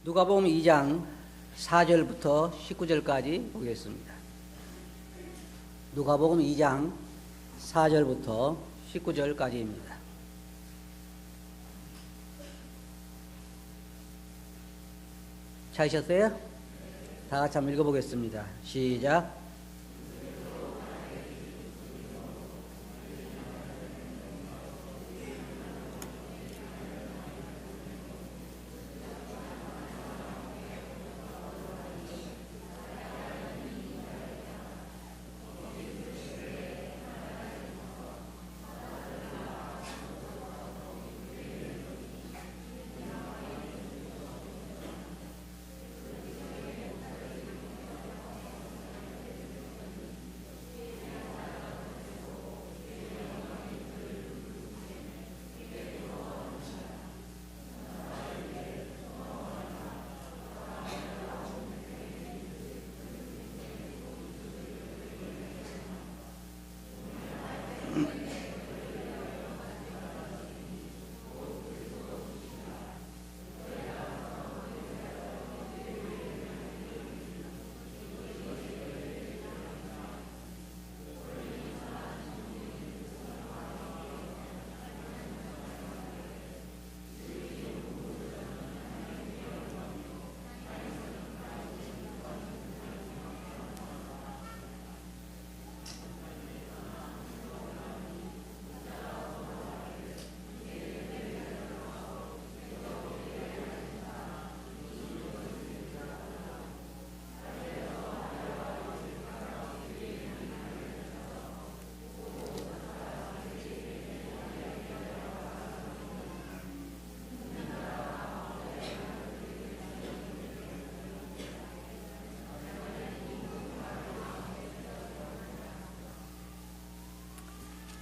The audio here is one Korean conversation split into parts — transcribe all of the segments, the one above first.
누가복음 2장 4절부터 19절까지 보겠습니다. 누가복음 2장 4절부터 19절까지입니다. 찾으셨어요? 다 같이 한번 읽어보겠습니다. 시작.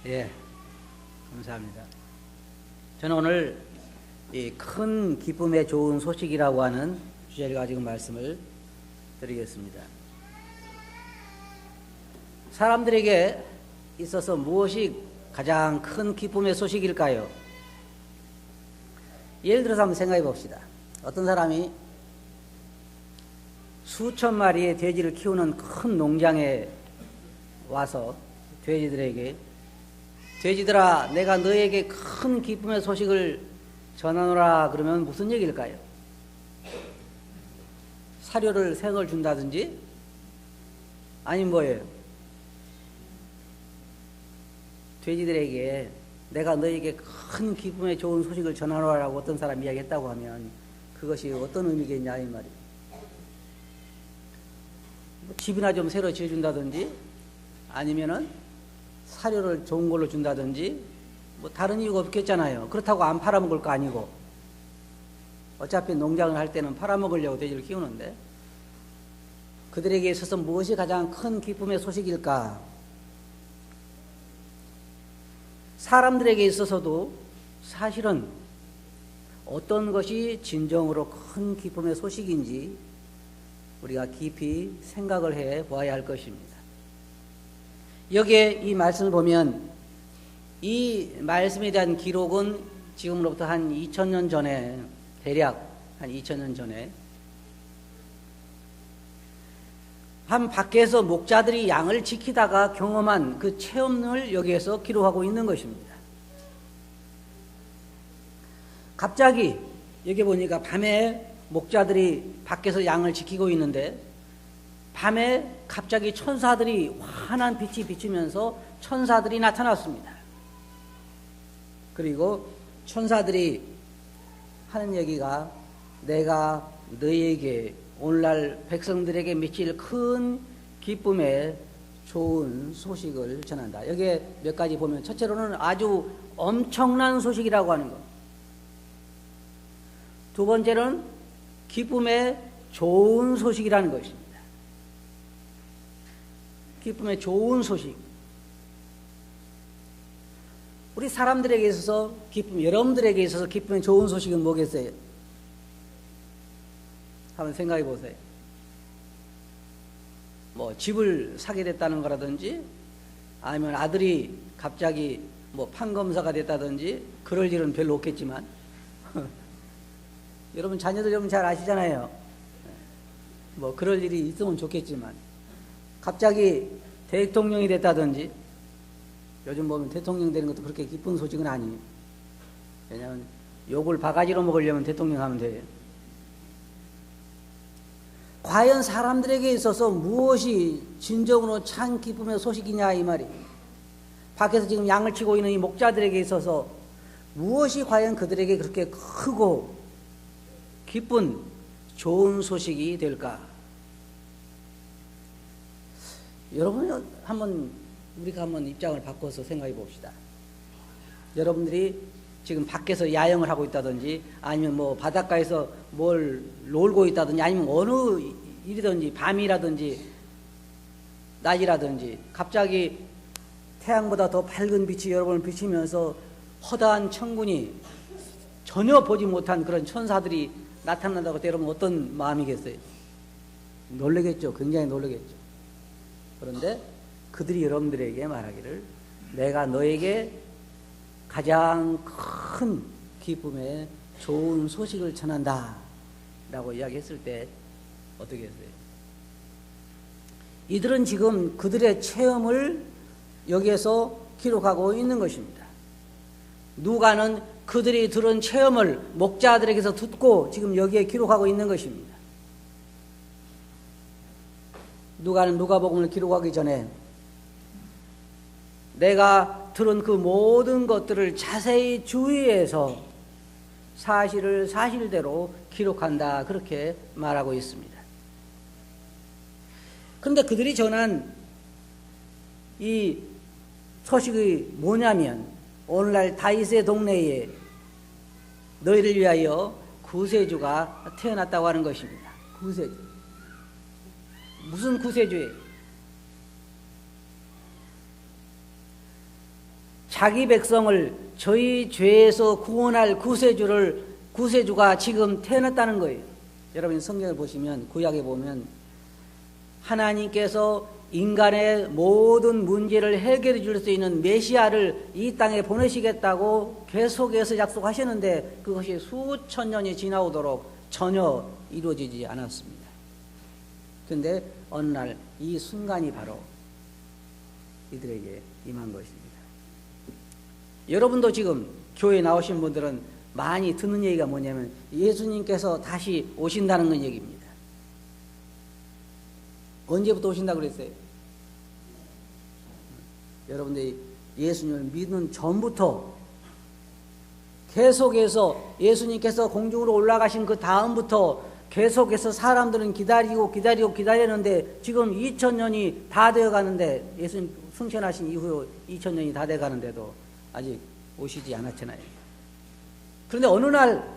예, 감사합니다. 저는 오늘 이 큰 기쁨에 좋은 소식이라고 하는 주제를 가지고 말씀을 드리겠습니다. 사람들에게 있어서 무엇이 가장 큰 기쁨의 소식일까요? 예를 들어서 한번 생각해 봅시다. 어떤 사람이 수천 마리의 돼지를 키우는 큰 농장에 와서 돼지들에게 돼지들아, 내가 너에게 큰 기쁨의 소식을 전하노라 그러면 무슨 얘기일까요? 사료를 생을 준다든지 아니면 뭐예요? 돼지들에게 내가 너에게 큰 기쁨의 좋은 소식을 전하노라라고 어떤 사람이 이야기했다고 하면 그것이 어떤 의미겠냐 이 말이에요. 뭐 집이나 좀 새로 지어준다든지 아니면은 사료를 좋은 걸로 준다든지 뭐 다른 이유가 없겠잖아요. 그렇다고 안 팔아먹을 거 아니고 어차피 농장을 할 때는 팔아먹으려고 돼지를 키우는데 그들에게 있어서 무엇이 가장 큰 기쁨의 소식일까? 사람들에게 있어서도 사실은 어떤 것이 진정으로 큰 기쁨의 소식인지 우리가 깊이 생각을 해 보아야 할 것입니다. 여기에 이 말씀을 보면 이 말씀에 대한 기록은 지금으로부터 한 2000년 전에 대략 한 2000년 전에 한 밖에서 목자들이 양을 지키다가 경험한 그 체험을 여기에서 기록하고 있는 것입니다. 갑자기 여기 보니까 밤에 목자들이 밖에서 양을 지키고 있는데 밤에 갑자기 천사들이 환한 빛이 비치면서 천사들이 나타났습니다. 그리고 천사들이 하는 얘기가 내가 너희에게 오늘날 백성들에게 미칠 큰 기쁨의 좋은 소식을 전한다. 여기에 몇 가지 보면 첫째로는 아주 엄청난 소식이라고 하는 것. 두 번째는 기쁨의 좋은 소식이라는 것입니다. 기쁨의 좋은 소식. 우리 사람들에게 있어서 기쁨, 여러분들에게 있어서 기쁨의 좋은 소식은 뭐겠어요? 한번 생각해 보세요. 뭐 집을 사게 됐다는 거라든지 아니면 아들이 갑자기 뭐 판검사가 됐다든지 그럴 일은 별로 없겠지만 여러분 자녀들 여러분 잘 아시잖아요. 뭐 그럴 일이 있으면 좋겠지만 갑자기 대통령이 됐다든지, 요즘 보면 대통령 되는 것도 그렇게 기쁜 소식은 아니에요. 왜냐하면 욕을 바가지로 먹으려면 대통령 하면 돼요. 과연 사람들에게 있어서 무엇이 진정으로 참 기쁨의 소식이냐 이 말이에요. 밖에서 지금 양을 치고 있는 이 목자들에게 있어서 무엇이 과연 그들에게 그렇게 크고 기쁜 좋은 소식이 될까? 여러분 우리가 한번 입장을 바꿔서 생각해 봅시다. 여러분들이 지금 밖에서 야영을 하고 있다든지, 아니면 뭐 바닷가에서 뭘 놀고 있다든지, 아니면 어느 일이든지 밤이라든지 낮이라든지 갑자기 태양보다 더 밝은 빛이 여러분을 비치면서 허다한 천군이 전혀 보지 못한 그런 천사들이 나타난다고 때 여러분 어떤 마음이겠어요? 놀라겠죠. 굉장히 놀라겠죠. 그런데 그들이 여러분들에게 말하기를 내가 너에게 가장 큰 기쁨의 좋은 소식을 전한다 라고 이야기했을 때 어떻게 했어요? 이들은 지금 그들의 체험을 여기에서 기록하고 있는 것입니다. 누가는 그들이 들은 체험을 목자들에게서 듣고 지금 여기에 기록하고 있는 것입니다. 누가는 누가복음을 기록하기 전에 내가 들은 그 모든 것들을 자세히 주의해서 사실을 사실대로 기록한다, 그렇게 말하고 있습니다. 그런데 그들이 전한 이 소식이 뭐냐면, 오늘날 다윗의 동네에 너희를 위하여 구세주가 태어났다고 하는 것입니다. 구세주. 무슨 구세주예요? 자기 백성을 저희 죄에서 구원할 구세주가 지금 태어났다는 거예요. 여러분 성경을 보시면, 구약에 보면 하나님께서 인간의 모든 문제를 해결해 줄 수 있는 메시아를 이 땅에 보내시겠다고 계속해서 약속하셨는데 그것이 수천 년이 지나오도록 전혀 이루어지지 않았습니다. 그런데 어느 날 이 순간이 바로 이들에게 임한 것입니다. 여러분도 지금 교회에 나오신 분들은 많이 듣는 얘기가 뭐냐면 예수님께서 다시 오신다는 건 얘기입니다. 언제부터 오신다고 그랬어요? 여러분들이 예수님을 믿는 전부터 계속해서 예수님께서 공중으로 올라가신 그 다음부터 계속해서 사람들은 기다렸는데 지금 2000년이 다 되어 가는데, 예수님 승천하신 이후 2000년이 다 되어 가는데도 아직 오시지 않았잖아요. 그런데 어느 날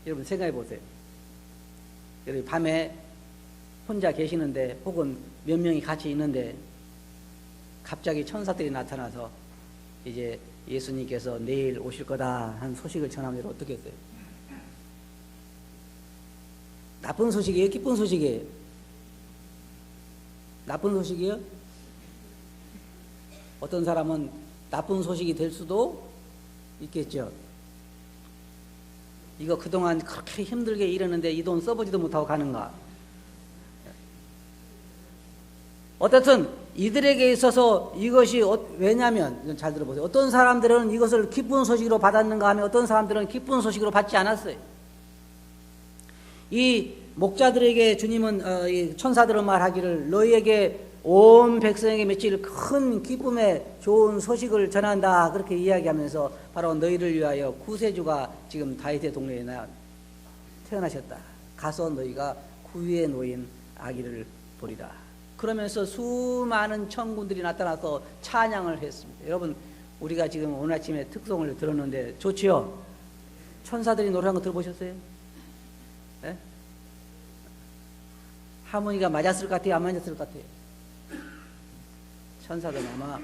여러분 생각해 보세요. 여러분 밤에 혼자 계시는데 혹은 몇 명이 같이 있는데 갑자기 천사들이 나타나서 이제 예수님께서 내일 오실 거다 한 소식을 전하면 어떻게 했어요? 나쁜 소식이에요? 기쁜 소식이에요? 나쁜 소식이에요? 어떤 사람은 나쁜 소식이 될 수도 있겠죠. 이거 그동안 그렇게 힘들게 일했는데 이 돈 써보지도 못하고 가는가? 어쨌든 이들에게 있어서 이것이 왜냐하면 잘 들어보세요. 어떤 사람들은 이것을 기쁜 소식으로 받았는가 하면 어떤 사람들은 기쁜 소식으로 받지 않았어요. 이 목자들에게 주님은 이 천사들은 말하기를 너희에게 온 백성에게 며칠 큰 기쁨의 좋은 소식을 전한다, 그렇게 이야기하면서 바로 너희를 위하여 구세주가 지금 다윗의 동네에 태어나셨다. 가서 너희가 구유에 놓인 아기를 보리라. 그러면서 수많은 천군들이 나타나서 찬양을 했습니다. 여러분 우리가 지금 오늘 아침에 특송을 들었는데 좋지요? 천사들이 노래한 거 들어보셨어요? 네? 하모니가 맞았을 것 같아요? 안 맞았을 것 같아요? 천사들은 아마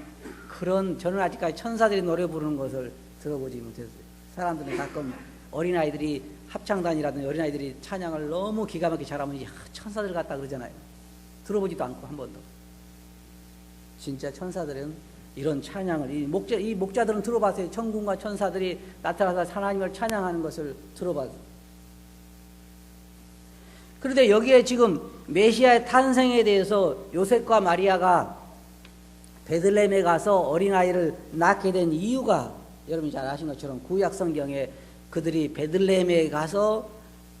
저는 아직까지 천사들이 노래 부르는 것을 들어보지 못했어요. 사람들은 가끔 어린아이들이 합창단이라든지 어린아이들이 찬양을 너무 기가 막히게 잘하면 천사들 같다 그러잖아요. 들어보지도 않고 한 번도. 진짜 천사들은 이런 찬양을, 이 목자들은 들어봤어요. 천군과 천사들이 나타나서 하나님을 찬양하는 것을 들어봤어요. 그런데 여기에 지금 메시아의 탄생에 대해서 요셉과 마리아가 베들레헴에 가서 어린아이를 낳게 된 이유가 여러분이 잘 아시는 것처럼 구약 성경에 그들이 베들레헴에 가서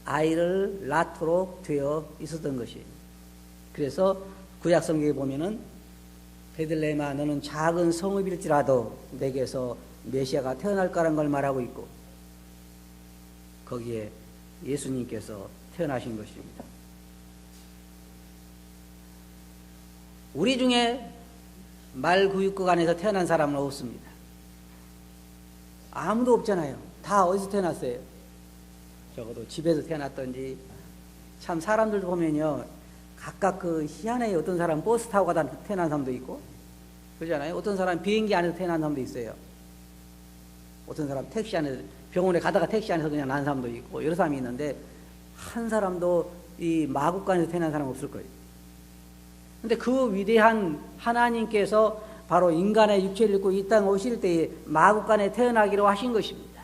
아이를 낳도록 되어 있었던 것이. 그래서 구약 성경에 보면은 베들레헴아 너는 작은 성읍일지라도 내게서 메시아가 태어날 거라는 걸 말하고 있고 거기에 예수님께서 태어나신 것입니다. 우리 중에 말구육국 안에서 태어난 사람은 없습니다. 아무도 없잖아요. 다 어디서 태어났어요? 적어도 집에서 태어났던지. 참 사람들도 보면요 각각 그 희한해. 어떤 사람 버스 타고 가다 태어난 사람도 있고 그러잖아요. 어떤 사람 비행기 안에서 태어난 사람도 있어요. 어떤 사람 택시 안에서 병원에 가다가 택시 안에서 그냥 난 사람도 있고 여러 사람이 있는데 한 사람도 이 마국간에서 태어난 사람 없을 거예요. 근데 그 위대한 하나님께서 바로 인간의 육체를 입고 이 땅에 오실 때에 마국간에 태어나기로 하신 것입니다.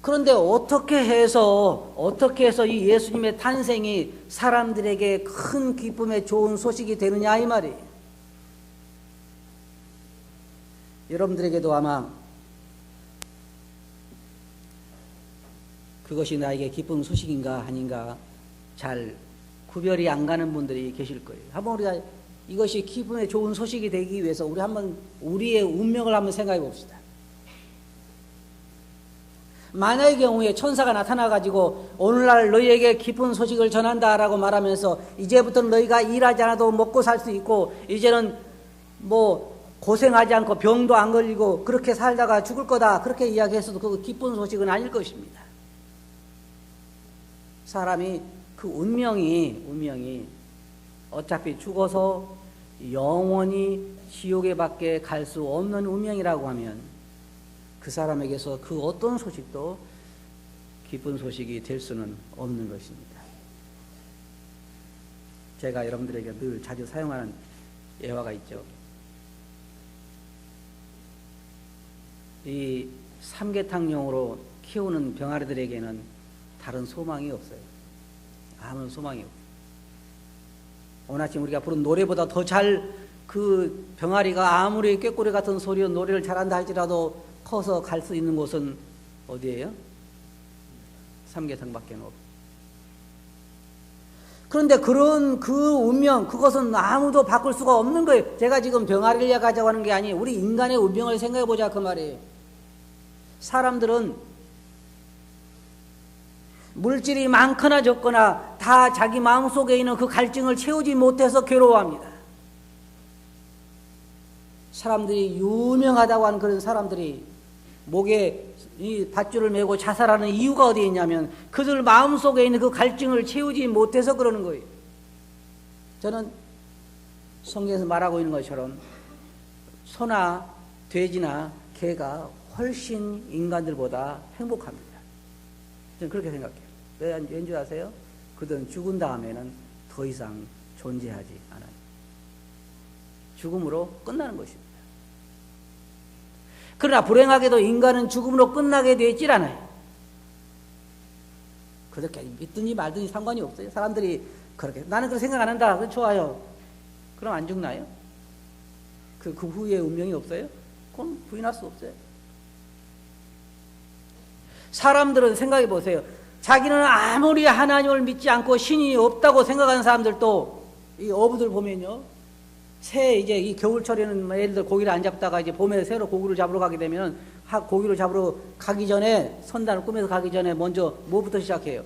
그런데 어떻게 해서 이 예수님의 탄생이 사람들에게 큰 기쁨의 좋은 소식이 되느냐 이 말이에요. 여러분들에게도 아마 그것이 나에게 기쁜 소식인가 아닌가 잘 구별이 안 가는 분들이 계실 거예요. 한번 우리가 이것이 기쁨의 좋은 소식이 되기 위해서 우리 한번 우리의 운명을 한번 생각해 봅시다. 만약의 경우에 천사가 나타나가지고 오늘날 너희에게 기쁜 소식을 전한다라고 말하면서 이제부터는 너희가 일하지 않아도 먹고 살 수 있고 이제는 뭐 고생하지 않고 병도 안 걸리고 그렇게 살다가 죽을 거다 그렇게 이야기했어도 그 기쁜 소식은 아닐 것입니다. 사람이 그 운명이 어차피 죽어서 영원히 지옥에 밖에 갈 수 없는 운명이라고 하면 그 사람에게서 그 어떤 소식도 기쁜 소식이 될 수는 없는 것입니다. 제가 여러분들에게 늘 자주 사용하는 예화가 있죠. 이 삼계탕용으로 키우는 병아리들에게는 다른 소망이 없어요. 아무런 소망이 없어요. 오늘 아침 우리가 부른 노래보다 더 잘 그 병아리가 아무리 꾀꼬리 같은 소리로 노래를 잘한다 할지라도 커서 갈 수 있는 곳은 어디예요? 삼계탕밖에 없어요. 그런데 그런 그 운명, 그것은 아무도 바꿀 수가 없는 거예요. 제가 지금 병아리를 이야기하자고 하는 게 아니에요. 우리 인간의 운명을 생각해 보자 그 말이에요. 사람들은 물질이 많거나 적거나 다 자기 마음속에 있는 그 갈증을 채우지 못해서 괴로워합니다. 사람들이 유명하다고 하는 그런 사람들이 목에 이 밧줄을 메고 자살하는 이유가 어디에 있냐면 그들 마음속에 있는 그 갈증을 채우지 못해서 그러는 거예요. 저는 성경에서 말하고 있는 것처럼 소나 돼지나 개가 훨씬 인간들보다 행복합니다. 저는 그렇게 생각해요. 왠지 아세요? 그들은 죽은 다음에는 더 이상 존재하지 않아요. 죽음으로 끝나는 것입니다. 그러나 불행하게도 인간은 죽음으로 끝나게 되어 있질 않아요. 그렇게 믿든지 말든지 상관이 없어요. 사람들이 그렇게 나는 그렇게 생각 안 한다. 그건 좋아요. 그럼 안 죽나요? 그 후에 운명이 없어요? 그건 부인할 수 없어요. 사람들은 생각해 보세요. 자기는 아무리 하나님을 믿지 않고 신이 없다고 생각하는 사람들도 이 어부들 보면요. 이제 이 겨울철에는 예를 들어 고기를 안 잡다가 이제 봄에 새로 고기를 잡으러 가게 되면 고기를 잡으러 가기 전에 선단을 꾸며서 가기 전에 먼저 뭐부터 시작해요?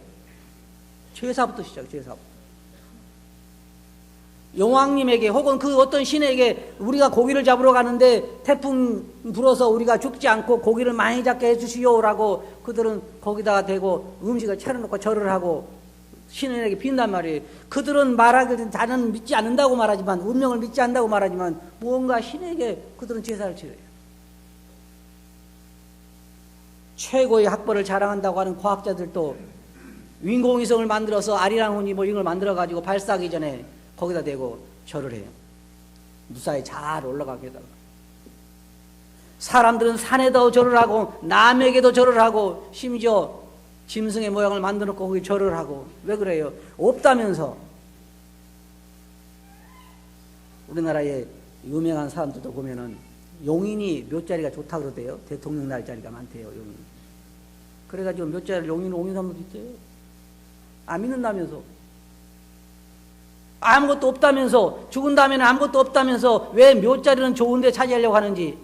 제사부터 제사부터. 용왕님에게 혹은 그 어떤 신에게 우리가 고기를 잡으러 가는데 태풍 불어서 우리가 죽지 않고 고기를 많이 잡게 해주시오라고 그들은 거기다가 대고 음식을 차려놓고 절을 하고 신에게 빈단 말이에요. 그들은 말하기를 나는 믿지 않는다고 말하지만 운명을 믿지 않는다고 말하지만 무언가 신에게 그들은 제사를 치러요. 최고의 학벌을 자랑한다고 하는 과학자들도 인공위성을 만들어서 아리랑 혼이 뭐 이런 걸 만들어가지고 발사하기 전에 거기다 대고 절을 해요. 무사히 잘 올라가게 해달라. 사람들은 산에도 절을 하고 남에게도 절을 하고 심지어 짐승의 모양을 만들어 놓고 거기 절을 하고. 왜 그래요? 없다면서. 우리나라의 유명한 사람들도 보면은 용인이 묘자리가 좋다 그러대요. 대통령 날 자리가 많대요, 용인. 그래가지고 묘자리를 용인으로 옮긴 사람도 있대요. 안 믿는다면서. 아무것도 없다면서, 죽은 다음에는 아무것도 없다면서 왜 묘자리는 좋은데 차지하려고 하는지.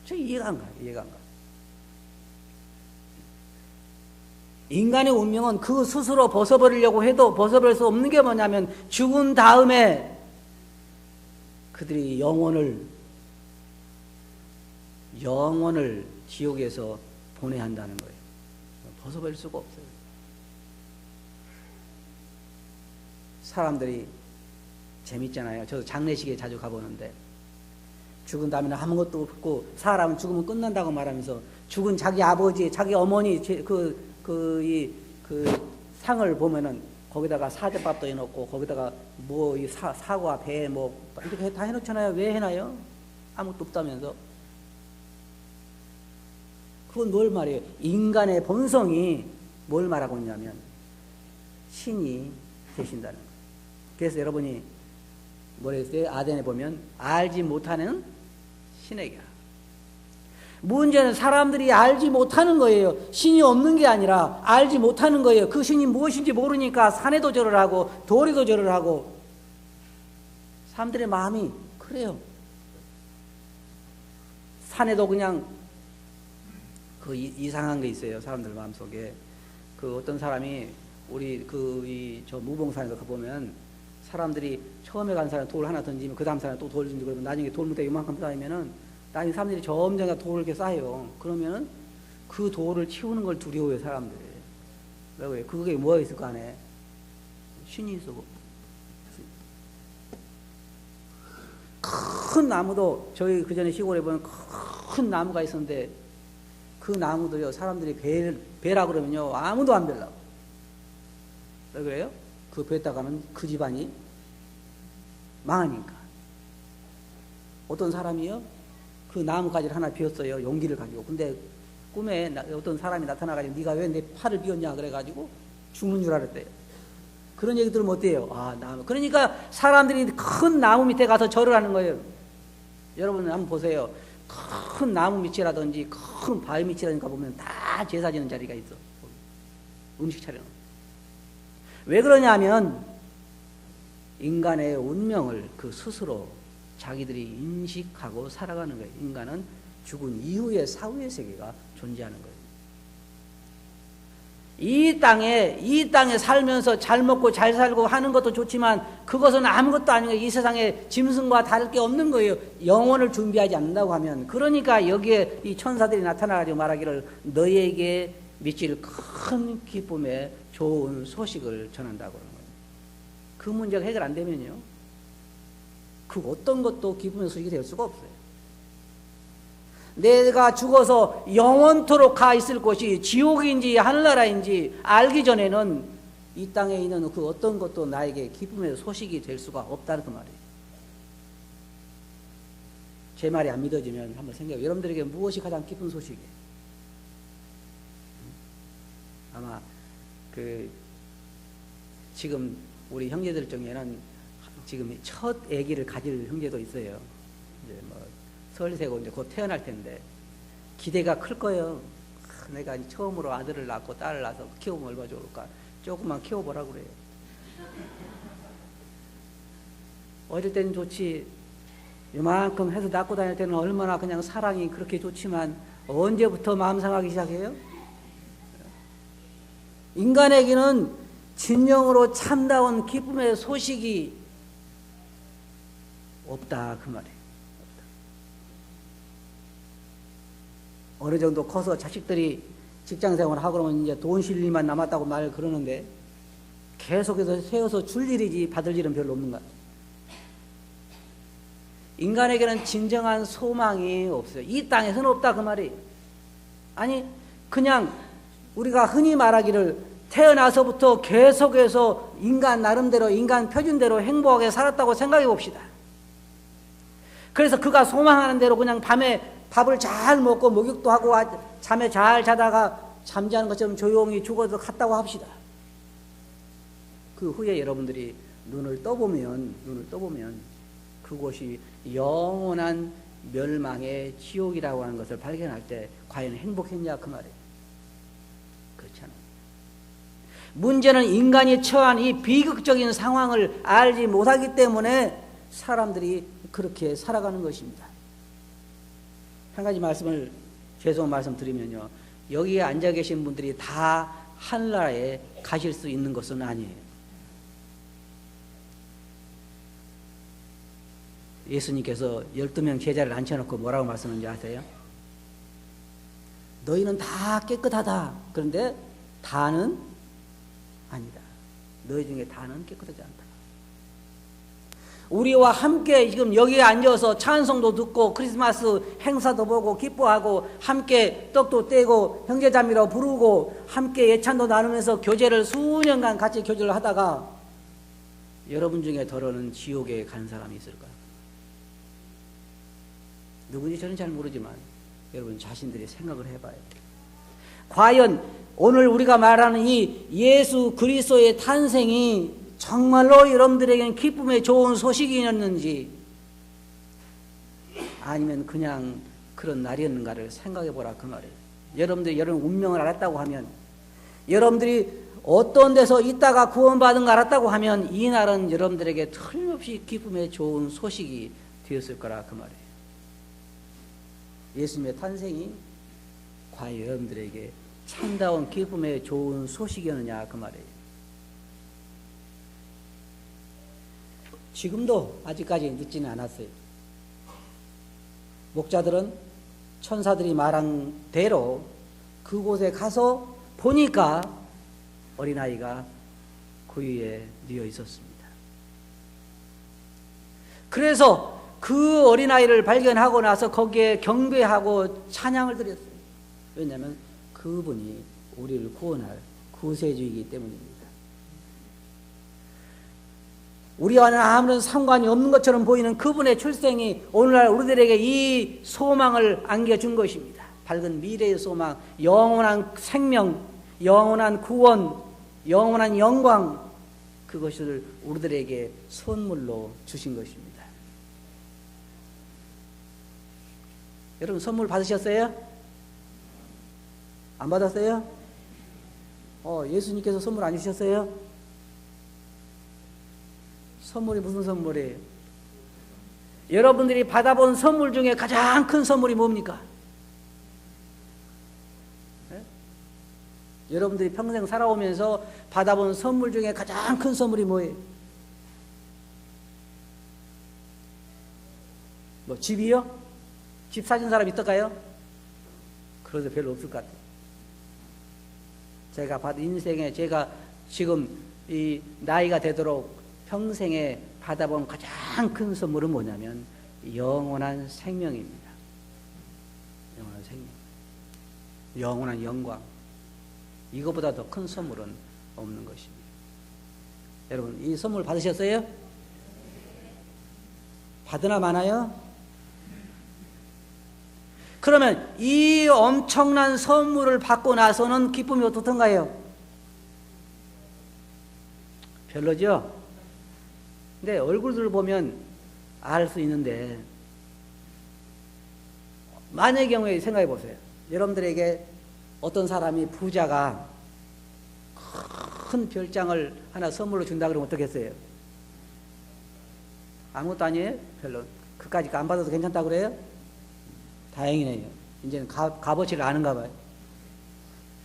저 이해가 안 가요, 이해가 안 가요. 인간의 운명은 그 스스로 벗어버리려고 해도 벗어버릴 수 없는 게 뭐냐면 죽은 다음에 그들이 영혼을 지옥에서 보내야 한다는 거예요. 벗어버릴 수가 없어요. 사람들이 재밌잖아요. 저도 장례식에 자주 가보는데 죽은 다음에는 아무것도 없고 사람은 죽으면 끝난다고 말하면서 죽은 자기 아버지, 자기 어머니 그 상을 보면은 거기다가 사제밥도 해놓고 거기다가 뭐 이 사과, 배 뭐 이렇게 다 해놓잖아요. 왜 해놔요? 아무것도 없다면서. 그건 뭘 말해요? 인간의 본성이 뭘 말하고 있냐면 신이 되신다는 거예요. 그래서 여러분이 뭐라 했어요? 아덴에 보면 알지 못하는 신에게. 문제는 사람들이 알지 못하는 거예요. 신이 없는 게 아니라 알지 못하는 거예요. 그 신이 무엇인지 모르니까 산에도 절을 하고 돌에도 절을 하고. 사람들의 마음이 그래요. 산에도 그냥 그 이상한 게 있어요. 사람들 마음속에. 그 어떤 사람이 우리 저 무봉산에서 가보면 사람들이 처음에 간 사람 돌 하나 던지면 그 다음 사람 또 돌 던지고 그러면 나중에 돌무대 이만큼 쌓이면은 나중에 사람들이 점점 돌을 이렇게 쌓아요. 그러면은 그 돌을 치우는 걸 두려워해요, 사람들이. 왜 그래? 그게 뭐가 있을 거 안에? 신이 있어. 큰 나무도 저희 그 전에 시골에 보면 큰 나무가 있었는데 그 나무도요, 사람들이 베라 그러면요, 아무도 안 베려고. 왜 그래요? 그 뱄다 가면 그 집안이 망하니까. 어떤 사람이요, 그 나무가지를 하나 비웠어요, 용기를 가지고. 근데 꿈에 어떤 사람이 나타나가지고 네가 왜 내 팔을 비웠냐 그래가지고 죽는 줄 알았대요. 그런 얘기 들으면 어때요? 아, 나무. 그러니까 사람들이 큰 나무 밑에 가서 절을 하는 거예요. 여러분 한번 보세요. 큰 나무 밑이라든지 큰 바위 밑이라든가 보면 다 제사 지는 자리가 있어. 음식 차려놓은. 왜 그러냐면 인간의 운명을 그 스스로 자기들이 인식하고 살아가는 거예요. 인간은 죽은 이후의 사후의 세계가 존재하는 거예요. 이 땅에 살면서 잘 먹고 잘 살고 하는 것도 좋지만 그것은 아무것도 아닌 거예요. 이 세상에 짐승과 다를 게 없는 거예요. 영혼을 준비하지 않는다고 하면. 그러니까 여기에 이 천사들이 나타나가지고 말하기를 너희에게 미칠 큰 기쁨의 좋은 소식을 전한다고 그러는 거예요. 그 문제가 해결 안 되면요, 그 어떤 것도 기쁨의 소식이 될 수가 없어요. 내가 죽어서 영원토록 가 있을 곳이 지옥인지 하늘나라인지 알기 전에는 이 땅에 있는 그 어떤 것도 나에게 기쁨의 소식이 될 수가 없다는 그 말이에요. 제 말이 안 믿어지면 한번 생각해요. 여러분들에게 무엇이 가장 기쁜 소식이에요? 아마 지금 우리 형제들 중에는 지금 첫 아기를 가질 형제도 있어요. 이제 뭐 설세고 이제 곧 태어날 텐데 기대가 클 거예요. 내가 처음으로 아들을 낳고 딸을 낳아서 키우면 얼마나 좋을까. 조금만 키워보라고 그래요. 어릴 때는 좋지. 이만큼 해서 낳고 다닐 때는 얼마나 그냥 사랑이 그렇게 좋지만 언제부터 마음 상하기 시작해요? 인간에게는 진정으로 참다운 기쁨의 소식이 없다 그 말이에요. 어느 정도 커서 자식들이 직장생활을 하고 그러면 이제 돈 쉴 일만 남았다고 말 그러는데 계속해서 세워서 줄 일이지 받을 일은 별로 없는 것 같아요. 인간에게는 진정한 소망이 없어요. 이 땅에서는 없다 그 말이에요. 아니 그냥 우리가 흔히 말하기를 태어나서부터 계속해서 인간 나름대로 인간 표준대로 행복하게 살았다고 생각해 봅시다. 그래서 그가 소망하는 대로 그냥 밤에 밥을 잘 먹고 목욕도 하고 잠에 잘 자다가 잠자는 것처럼 조용히 죽어도 갔다고 합시다. 그 후에 여러분들이 눈을 떠보면 그곳이 영원한 멸망의 지옥이라고 하는 것을 발견할 때 과연 행복했냐 그 말이에요. 그렇지 않아요. 문제는 인간이 처한 이 비극적인 상황을 알지 못하기 때문에 사람들이 그렇게 살아가는 것입니다. 한 가지 말씀을 죄송한 말씀 드리면요, 여기에 앉아 계신 분들이 다 하늘나라에 가실 수 있는 것은 아니에요. 예수님께서 12명 제자를 앉혀놓고 뭐라고 말씀하는지 아세요? 너희는 다 깨끗하다. 그런데 다는 아니다. 너희 중에 다는 깨끗하지 않다. 우리와 함께 지금 여기에 앉아서 찬송도 듣고 크리스마스 행사도 보고 기뻐하고 함께 떡도 떼고 형제자매로 부르고 함께 예찬도 나누면서 교제를 수년간 같이 교제를 하다가 여러분 중에 더러는 지옥에 간 사람이 있을까? 누군지 저는 잘 모르지만 여러분 자신들이 생각을 해봐요. 과연 오늘 우리가 말하는 이 예수 그리스도의 탄생이 정말로 여러분들에게는 기쁨의 좋은 소식이었는지 아니면 그냥 그런 날이었는가를 생각해 보라 그 말이에요. 여러분들이 여러분 운명을 알았다고 하면, 여러분들이 어떤 데서 있다가 구원받은 걸 알았다고 하면 이 날은 여러분들에게 틀림없이 기쁨의 좋은 소식이 되었을 거라 그 말이에요. 예수님의 탄생이 과연 여러분들에게 참다운 기쁨의 좋은 소식이었느냐 그 말이에요. 지금도 아직까지 늦지는 않았어요. 목자들은 천사들이 말한 대로 그곳에 가서 보니까 어린아이가 그 위에 누워 있었습니다. 그래서 그 어린아이를 발견하고 나서 거기에 경배하고 찬양을 드렸어요. 왜냐하면 그분이 우리를 구원할 구세주이기 때문입니다. 우리와는 아무런 상관이 없는 것처럼 보이는 그분의 출생이 오늘날 우리들에게 이 소망을 안겨준 것입니다. 밝은 미래의 소망, 영원한 생명, 영원한 구원, 영원한 영광, 그것을 우리들에게 선물로 주신 것입니다. 여러분 선물 받으셨어요? 안 받았어요? 예수님께서 선물 안 주셨어요? 선물이 무슨 선물이에요? 여러분들이 받아본 선물 중에 가장 큰 선물이 뭡니까? 네? 여러분들이 평생 살아오면서 받아본 선물 중에 가장 큰 선물이 뭐예요? 뭐 집이요? 집 사준 사람 있을까요? 그래도 별로 없을 것 같아요. 제가 받은 인생에 제가 지금 이 나이가 되도록 평생에 받아본 가장 큰 선물은 뭐냐면 영원한 생명입니다. 영원한 생명, 영원한 영광, 이거보다 더 큰 선물은 없는 것입니다. 여러분 이 선물 받으셨어요? 받으나 마나요? 그러면 이 엄청난 선물을 받고 나서는 기쁨이 어떻던가요? 별로죠? 근데 얼굴들 보면 알 수 있는데, 만약의 경우에 생각해 보세요. 여러분들에게 어떤 사람이 부자가 큰 별장을 하나 선물로 준다 그러면 어떻겠어요? 아무것도 아니에요? 별로. 그까짓 거 안 받아도 괜찮다고 그래요? 다행이네요. 이제는 값어치를 아는가 봐요.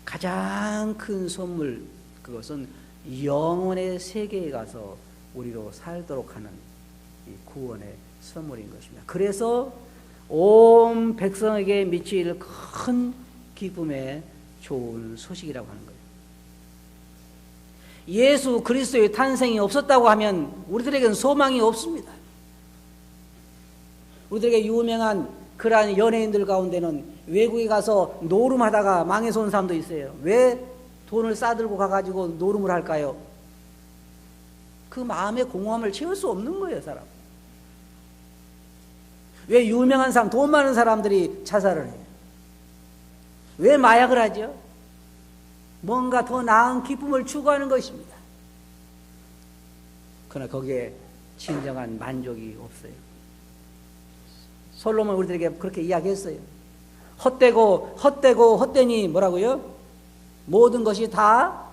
가장 큰 선물, 그것은 영원의 세계에 가서 우리로 살도록 하는 이 구원의 선물인 것입니다. 그래서 온 백성에게 미칠 큰 기쁨의 좋은 소식이라고 하는 거예요. 예수 그리스도의 탄생이 없었다고 하면 우리들에게는 소망이 없습니다. 우리들에게 유명한 그러한 연예인들 가운데는 외국에 가서 노름하다가 망해서 온 사람도 있어요. 왜 돈을 싸들고 가가지고 노름을 할까요? 그 마음의 공허함을 채울 수 없는 거예요, 사람. 왜 유명한 사람, 돈 많은 사람들이 자살을 해요? 왜 마약을 하죠? 뭔가 더 나은 기쁨을 추구하는 것입니다. 그러나 거기에 진정한 만족이 없어요. 솔로몬 우리들에게 그렇게 이야기했어요. 헛되니 뭐라고요? 모든 것이 다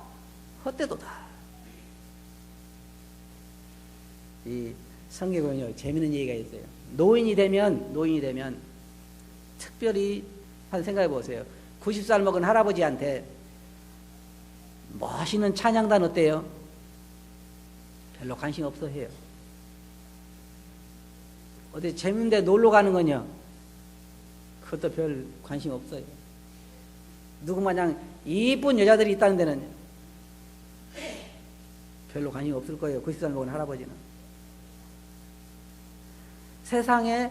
헛되도다. 이 성경에 보면 재미있는 얘기가 있어요. 노인이 되면 특별히 한 생각해 보세요. 90살 먹은 할아버지한테 멋있는 찬양단 어때요? 별로 관심 없어 해요. 어디 재밌는데 놀러 가는 거냐? 그것도 별 관심 없어요. 누구 마냥 이쁜 여자들이 있다는 데는 별로 관심 없을 거예요. 90살 먹은 할아버지는. 세상에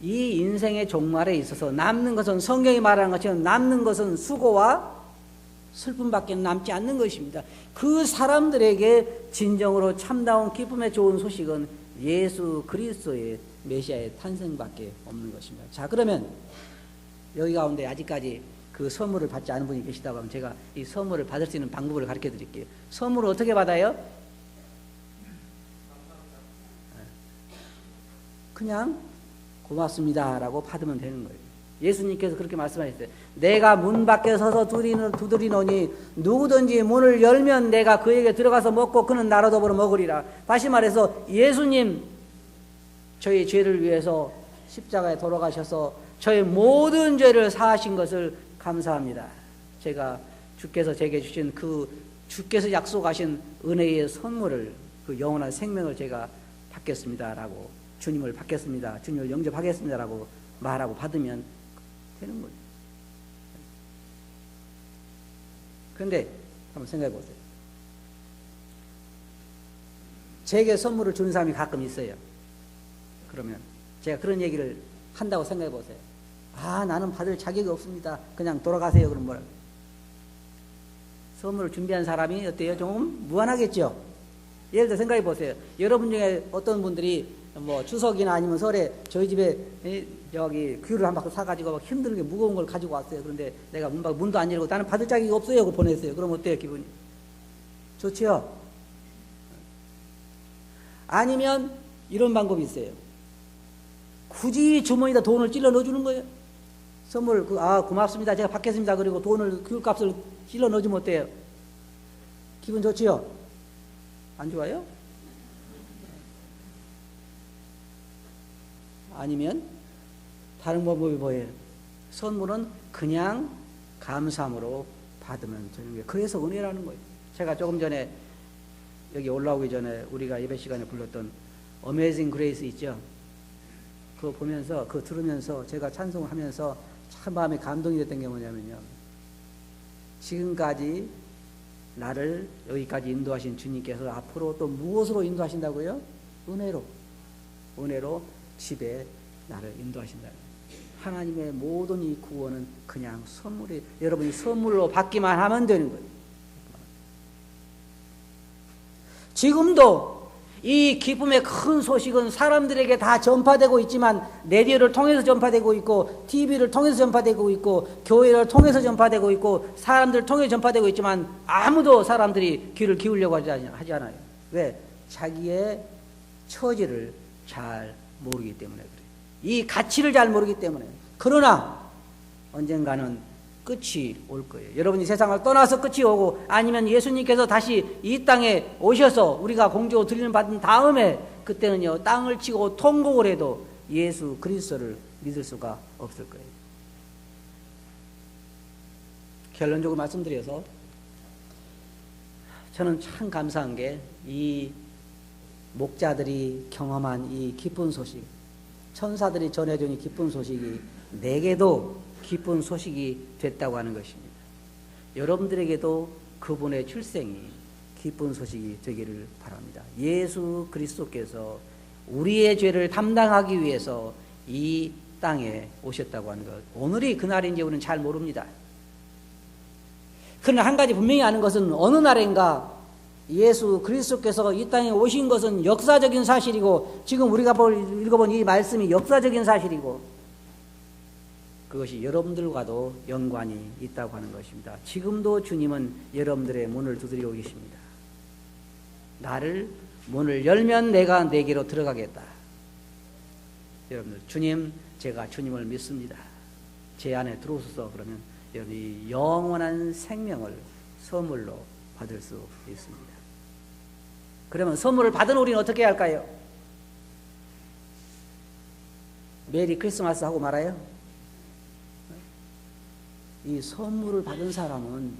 이 인생의 종말에 있어서 남는 것은 성경이 말하는 것처럼 남는 것은 수고와 슬픔밖에 남지 않는 것입니다. 그 사람들에게 진정으로 참다운 기쁨의 좋은 소식은 예수 그리스도의 메시아의 탄생밖에 없는 것입니다. 자, 그러면 여기 가운데 아직까지 그 선물을 받지 않은 분이 계시다고 하면 제가 이 선물을 받을 수 있는 방법을 가르쳐 드릴게요. 선물을 어떻게 받아요? 그냥 고맙습니다 라고 받으면 되는 거예요. 예수님께서 그렇게 말씀하셨어요. 내가 문 밖에 서서 두드리노니 누구든지 문을 열면 내가 그에게 들어가서 먹고 그는 나로 더불어 먹으리라. 다시 말해서 예수님 저희 죄를 위해서 십자가에 돌아가셔서 저희 모든 죄를 사하신 것을 감사합니다. 제가 주께서 제게 주신 주께서 약속하신 은혜의 선물을 그 영원한 생명을 제가 받겠습니다라고 주님을 받겠습니다. 주님을 영접하겠습니다라고 말하고 받으면 되는 거죠. 그런데 한번 생각해 보세요. 제게 선물을 주는 사람이 가끔 있어요. 그러면 제가 그런 얘기를 한다고 생각해 보세요. 나는 받을 자격이 없습니다. 그냥 돌아가세요. 그럼 뭐라고? 선물을 준비한 사람이 어때요? 좀 무한하겠죠? 예를 들어 생각해 보세요. 여러분 중에 어떤 분들이 추석이나 아니면 설에 저희 집에 여기 귤을 한 바퀴 사가지고 막 힘들게 무거운 걸 가지고 왔어요. 그런데 내가 문도 안 열고 나는 받을 자격이 없어요. 그걸 보냈어요. 그럼 어때요? 기분이? 좋지요? 아니면 이런 방법이 있어요. 굳이 주머니에다 돈을 찔러 넣어주는 거예요. 선물, 고맙습니다. 제가 받겠습니다. 그리고 귤값을 찔러 넣어주면 어때요? 기분 좋지요? 안 좋아요? 아니면 다른 방법이 뭐예요? 선물은 그냥 감사함으로 받으면 되는 거예요. 그래서 은혜라는 거예요. 제가 조금 전에 여기 올라오기 전에 우리가 예배 시간에 불렀던 Amazing Grace 있죠? 그거 보면서, 그거 들으면서 제가 찬송을 하면서 참 마음에 감동이 됐던 게 뭐냐면요. 지금까지 나를 여기까지 인도하신 주님께서 앞으로 또 무엇으로 인도하신다고요? 은혜로 집에 나를 인도하신다. 하나님의 모든 이 구원은 그냥 선물이, 여러분이 선물로 받기만 하면 되는 거예요. 지금도 이 기쁨의 큰 소식은 사람들에게 다 전파되고 있지만 라디오를 통해서 전파되고 있고 TV를 통해서 전파되고 있고 교회를 통해서 전파되고 있고 사람들을 통해서 전파되고 있지만 아무도 사람들이 귀를 기울려고 하지 않아요. 왜? 자기의 처지를 잘 모르기 때문에 그래요. 이 가치를 잘 모르기 때문에. 그러나 언젠가는 끝이 올 거예요. 여러분이 세상을 떠나서 끝이 오고 아니면 예수님께서 다시 이 땅에 오셔서 우리가 공주로 들림 받은 다음에 그때는요 땅을 치고 통곡을 해도 예수 그리스도를 믿을 수가 없을 거예요. 결론적으로 말씀드려서 저는 참 감사한 게 이 목자들이 경험한 이 기쁜 소식, 천사들이 전해준 이 기쁜 소식이 내게도 기쁜 소식이 됐다고 하는 것입니다. 여러분들에게도 그분의 출생이 기쁜 소식이 되기를 바랍니다. 예수 그리스도께서 우리의 죄를 담당하기 위해서 이 땅에 오셨다고 하는 것, 오늘이 그날인지 우리는 잘 모릅니다. 그러나 한 가지 분명히 아는 것은 어느 날인가 예수 그리스도께서 이 땅에 오신 것은 역사적인 사실이고, 지금 우리가 읽어본 이 말씀이 역사적인 사실이고, 그것이 여러분들과도 연관이 있다고 하는 것입니다. 지금도 주님은 여러분들의 문을 두드리고 계십니다. 나를 문을 열면 내가 내게로 들어가겠다. 여러분들, 주님, 제가 주님을 믿습니다. 제 안에 들어오소서. 그러면 여러분이 영원한 생명을 선물로 받을 수 있습니다. 그러면 선물을 받은 우리는 어떻게 해야 할까요? 메리 크리스마스 하고 말아요? 이 선물을 받은 사람은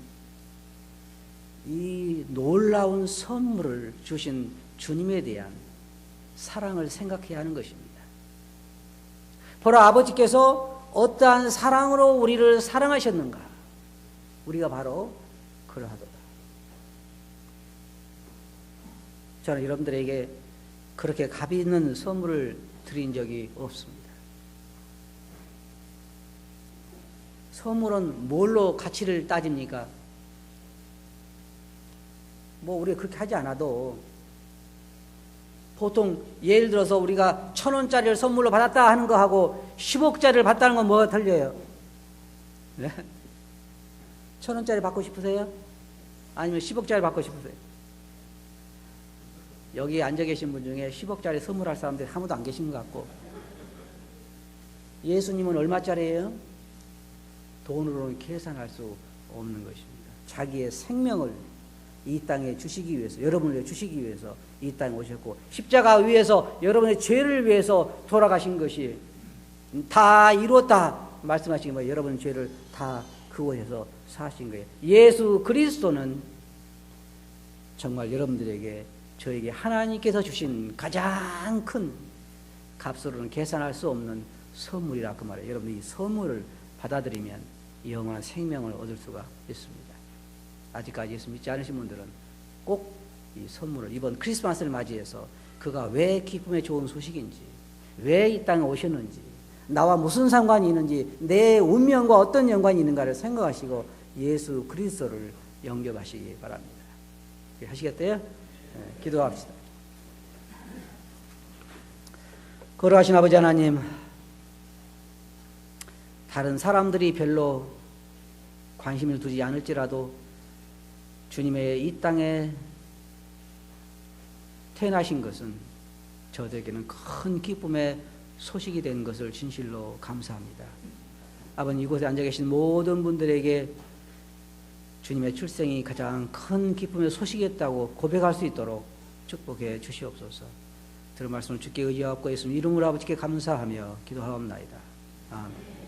이 놀라운 선물을 주신 주님에 대한 사랑을 생각해야 하는 것입니다. 보라, 아버지께서 어떠한 사랑으로 우리를 사랑하셨는가? 우리가 바로 그러하도다. 저는 여러분들에게 그렇게 값이 있는 선물을 드린 적이 없습니다. 선물은 뭘로 가치를 따집니까? 뭐 우리가 그렇게 하지 않아도 보통 예를 들어서 우리가 1,000원짜리를 선물로 받았다 하는 거하고 10억짜리를 받다는 건 뭐가 틀려요? 네? 1,000원짜리 받고 싶으세요? 아니면 10억짜리 받고 싶으세요? 여기 앉아 계신 분 중에 10억짜리 선물할 사람들이 아무도 안 계신 것 같고, 예수님은 얼마짜리예요? 돈으로는 계산할 수 없는 것입니다. 자기의 생명을 이 땅에 주시기 위해서, 여러분을 위해 주시기 위해서 이 땅에 오셨고, 십자가 위에서 여러분의 죄를 위해서 돌아가신 것이 다 이루었다 말씀하신 거예요. 여러분의 죄를 다 그곳에서 사신 거예요. 예수 그리스도는 정말 여러분들에게, 저에게 하나님께서 주신 가장 큰 값으로는 계산할 수 없는 선물이라 그 말이에요. 여러분이 이 선물을 받아들이면 영원한 생명을 얻을 수가 있습니다. 아직까지 예수 믿지 않으신 분들은 꼭 이 선물을, 이번 크리스마스를 맞이해서 그가 왜 기쁨의 좋은 소식인지, 왜 이 땅에 오셨는지, 나와 무슨 상관이 있는지, 내 운명과 어떤 연관이 있는가를 생각하시고 예수 그리스도를 영접하시기 바랍니다. 하시겠대요? 네, 기도합시다. 거룩하신 아버지 하나님, 다른 사람들이 별로 관심을 두지 않을지라도 주님의 이 땅에 태어나신 것은 저들에게는 큰 기쁨의 소식이 된 것을 진실로 감사합니다. 아버님, 이곳에 앉아 계신 모든 분들에게 주님의 출생이 가장 큰 기쁨의 소식이었다고 고백할 수 있도록 축복해 주시옵소서. 들은 말씀을 주께 의지하고 예수님 이름으로 아버지께 감사하며 기도하옵나이다. 아멘.